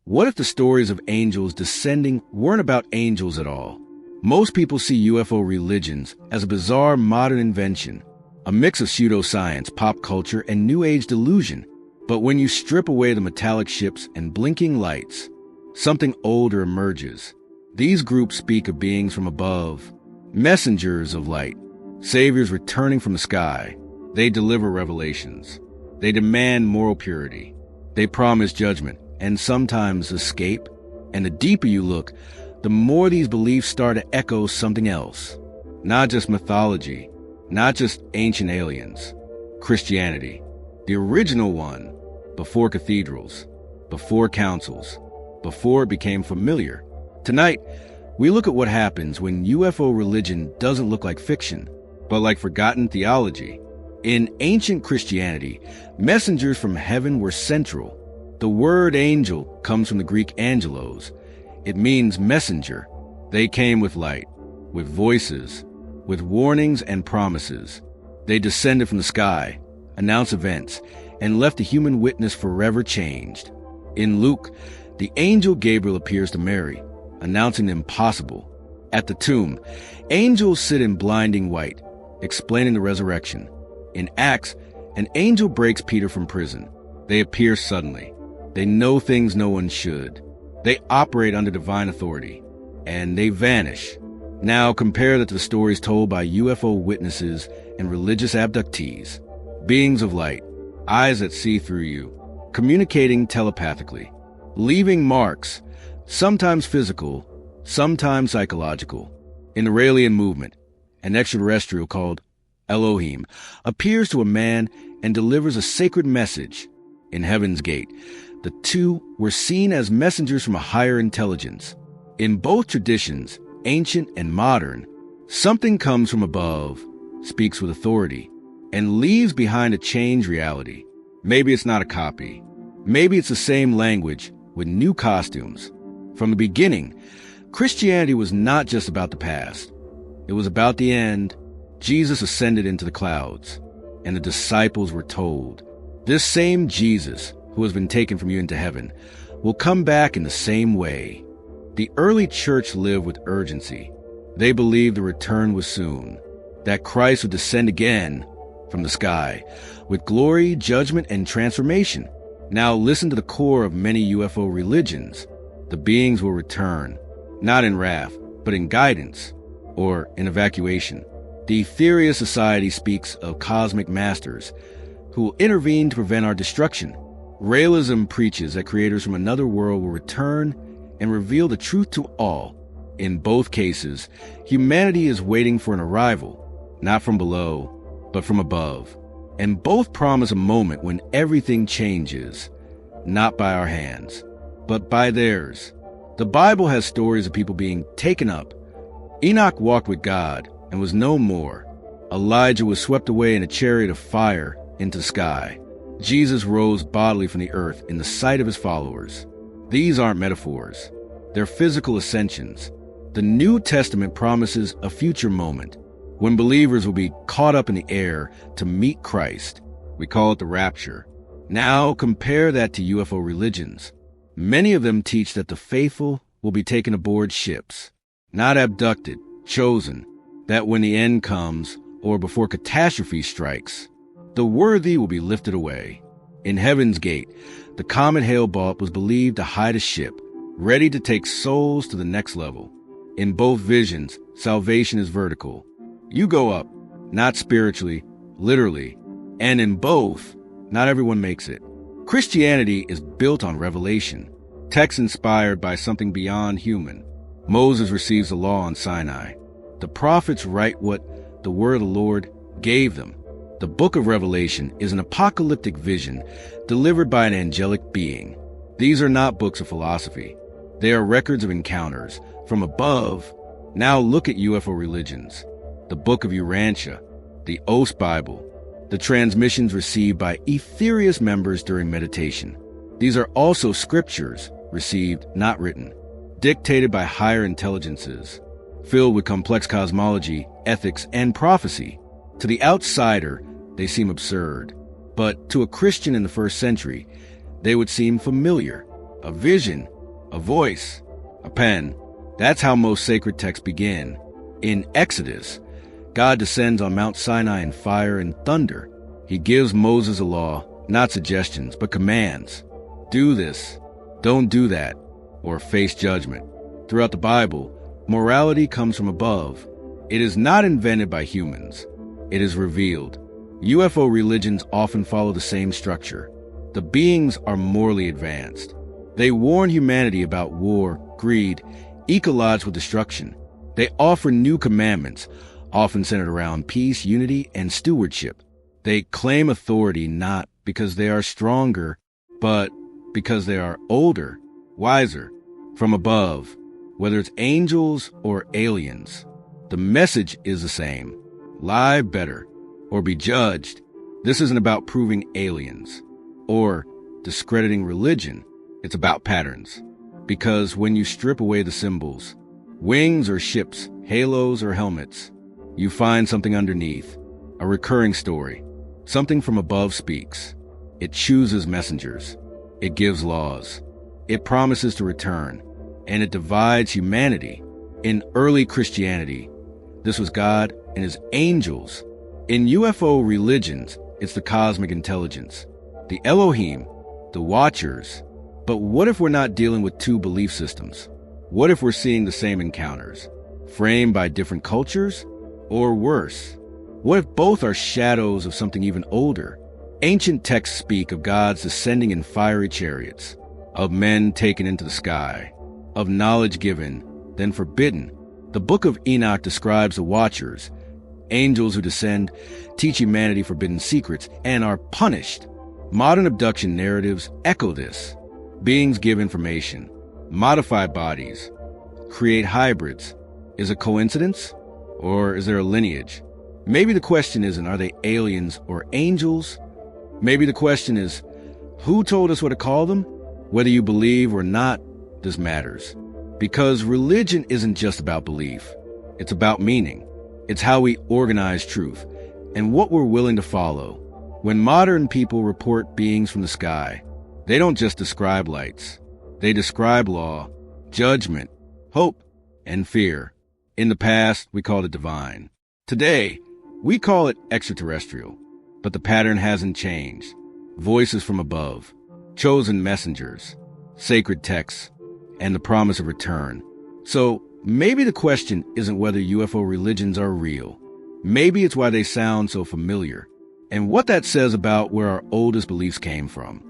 What if the stories of angels descending weren't about angels at all? Most people see UFO religions as a bizarre modern invention, a mix of pseudoscience, pop culture, and New Age delusion. But when you strip away the metallic ships and blinking lights, something older emerges. These groups speak of beings from above, messengers of light, saviors returning from the sky. They deliver revelations. They demand moral purity. They promise judgment and sometimes escape. And the deeper you look, the more these beliefs start to echo something else. Not just mythology, not just ancient aliens. Christianity, the original one, before cathedrals, before councils, before it became familiar. Tonight, we look at what happens when UFO religion doesn't look like fiction, but like forgotten theology. In ancient Christianity, messengers from heaven were central. The word angel comes from the Greek angelos. It means messenger. They came with light, with voices, with warnings and promises. They descended from the sky, announced events, and left the human witness forever changed. In Luke, the angel Gabriel appears to Mary, announcing the impossible. At the tomb, angels sit in blinding white, explaining the resurrection. In Acts, an angel breaks Peter from prison. They appear suddenly. They know things no one should. They operate under divine authority. And they vanish. Now compare that to the stories told by UFO witnesses and religious abductees. Beings of light, eyes that see through you, communicating telepathically, leaving marks, sometimes physical, sometimes psychological. In the Raelian movement, an extraterrestrial called Elohim appears to a man and delivers a sacred message. In Heaven's Gate, the two were seen as messengers from a higher intelligence. In both traditions, ancient and modern, something comes from above, speaks with authority, and leaves behind a changed reality. Maybe it's not a copy. Maybe it's the same language with new costumes. From the beginning, Christianity was not just about the past. It was about the end. Jesus ascended into the clouds, and the disciples were told, this same Jesus who has been taken from you into heaven will come back in the same way. The early church lived with urgency. They believed the return was soon, that Christ would descend again from the sky with glory, judgment, and transformation. Now listen to the core of many UFO religions. The beings will return, not in wrath, but in guidance, or in evacuation. The Ethereal Society speaks of cosmic masters who will intervene to prevent our destruction. Realism preaches that creators from another world will return and reveal the truth to all. In both cases, humanity is waiting for an arrival, not from below, but from above. And both promise a moment when everything changes, not by our hands, but by theirs. The Bible has stories of people being taken up. Enoch walked with God and was no more. Elijah was swept away in a chariot of fire into the sky. Jesus rose bodily from the earth in the sight of his followers. These aren't metaphors. They're physical ascensions. The New Testament promises a future moment when believers will be caught up in the air to meet Christ. We call it the rapture. Now compare that to UFO religions. Many of them teach that the faithful will be taken aboard ships, not abducted, chosen, that when the end comes, or before catastrophe strikes, the worthy will be lifted away. In Heaven's Gate, the comet Hale-Bopp was believed to hide a ship, ready to take souls to the next level. In both visions, salvation is vertical. You go up, not spiritually, literally. And in both, not everyone makes it. Christianity is built on revelation, texts inspired by something beyond human. Moses receives the law on Sinai. The prophets write what the word of the Lord gave them. The book of Revelation is an apocalyptic vision delivered by an angelic being. These are not books of philosophy. They are records of encounters from above. Now look at UFO religions. The Book of Urantia, the Oath Bible, the transmissions received by Ethereus members during meditation. These are also scriptures received, not written, dictated by higher intelligences, filled with complex cosmology, ethics, and prophecy. To the outsider, they seem absurd, but to a Christian in the first century, they would seem familiar. A vision a voice, a pen. That's how most sacred texts begin. In Exodus, God descends on Mount Sinai in fire and thunder. He gives Moses a law, not suggestions, but commands. Do this, don't do that, or face judgment. Throughout the Bible, morality comes from above. It is not invented by humans. It is revealed. UFO religions often follow the same structure. The beings are morally advanced. They warn humanity about war, greed, ecological destruction. They offer new commandments, often centered around peace, unity, and stewardship. They claim authority not because they are stronger, but because they are older, wiser, from above, whether it's angels or aliens. The message is the same. Lie better, or be judged. This isn't about proving aliens or discrediting religion. It's about patterns. Because when you strip away the symbols, wings or ships, halos or helmets, you find something underneath, a recurring story. Something from above speaks. It chooses messengers. It gives laws. It promises to return. And it divides humanity. In early Christianity, this was God and his angels. In UFO religions, it's the cosmic intelligence, the Elohim, the Watchers. But what if we're not dealing with two belief systems? What if we're seeing the same encounters, framed by different cultures? Or worse, what if both are shadows of something even older? Ancient texts speak of gods descending in fiery chariots, of men taken into the sky, of knowledge given, then forbidden. The Book of Enoch describes the Watchers, angels who descend, teach humanity forbidden secrets, and are punished. Modern abduction narratives echo this. Beings give information, modify bodies, create hybrids. Is it coincidence? Or is there a lineage? Maybe the question isn't, are they aliens or angels? Maybe the question is, who told us what to call them? Whether you believe or not, this matters. Because religion isn't just about belief. It's about meaning. It's how we organize truth and what we're willing to follow. When modern people report beings from the sky, they don't just describe lights. They describe law, judgment, hope, and fear. In the past, we called it divine. Today, we call it extraterrestrial. But the pattern hasn't changed. Voices from above, chosen messengers, sacred texts, and the promise of return. So maybe the question isn't whether UFO religions are real. Maybe it's why they sound so familiar, and what that says about where our oldest beliefs came from.